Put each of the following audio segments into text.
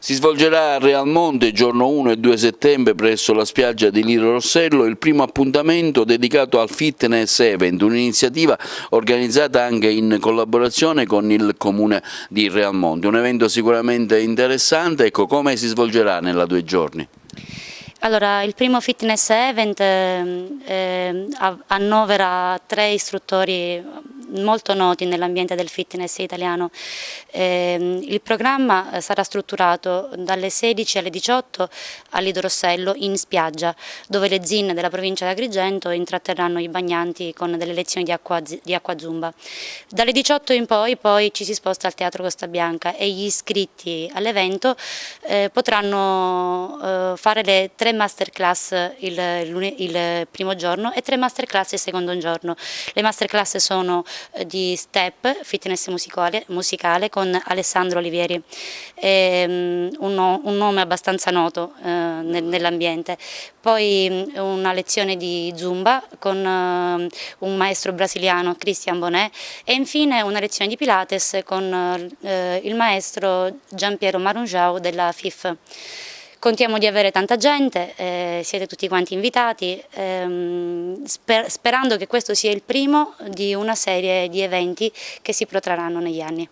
Si svolgerà a Realmonte giorno 1 e 2 settembre presso la spiaggia di Lido Rossello il primo appuntamento dedicato al Fitness Event, un'iniziativa organizzata anche in collaborazione con il Comune di Realmonte. Un evento sicuramente interessante. Ecco, come si svolgerà nella 2 giorni? Allora, il primo Fitness Event annovera 3 istruttori molto noti nell'ambiente del fitness italiano. Il programma sarà strutturato dalle 16 alle 18 a Lido Rossello in spiaggia, dove le ZIN della provincia di Agrigento intratterranno i bagnanti con delle lezioni di acqua zumba. Dalle 18 in poi ci si sposta al Teatro Costa Bianca e gli iscritti all'evento potranno fare le 3 masterclass il primo giorno e 3 masterclass il secondo giorno. Le masterclass sono di step, fitness musicale con Alessandro Olivieri, un nome abbastanza noto nell'ambiente. Poi una lezione di Zumba con un maestro brasiliano, Christian Bonet, e infine una lezione di Pilates con il maestro Giampiero Marungiao della FIF. Contiamo di avere tanta gente, siete tutti quanti invitati, sperando che questo sia il primo di una serie di eventi che si protrarranno negli anni.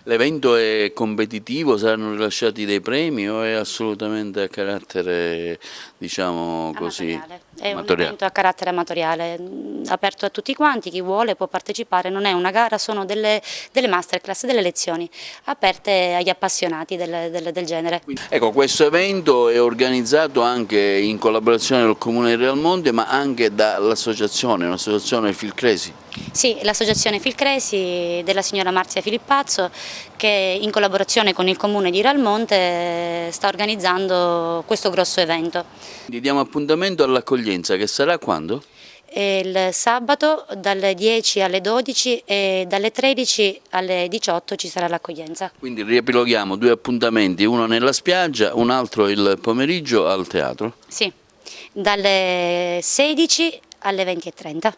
L'evento è competitivo, saranno rilasciati dei premi o è assolutamente a carattere, diciamo così, amatoriale? È un evento a carattere amatoriale, aperto a tutti quanti, chi vuole può partecipare, non è una gara, sono delle masterclass, delle lezioni aperte agli appassionati del genere. Ecco, questo evento è organizzato anche in collaborazione col Comune di Realmonte, ma anche un'associazione Filcresi. Sì, l'associazione Filcresi della signora Marzia Filippazzo, che in collaborazione con il Comune di Realmonte sta organizzando questo grosso evento. Gli diamo appuntamento all'accoglienza, che sarà quando? Il sabato dalle 10 alle 12 e dalle 13 alle 18 ci sarà l'accoglienza. Quindi riepiloghiamo 2 appuntamenti, uno nella spiaggia, un altro il pomeriggio al teatro? Sì, dalle 16 alle 20:30.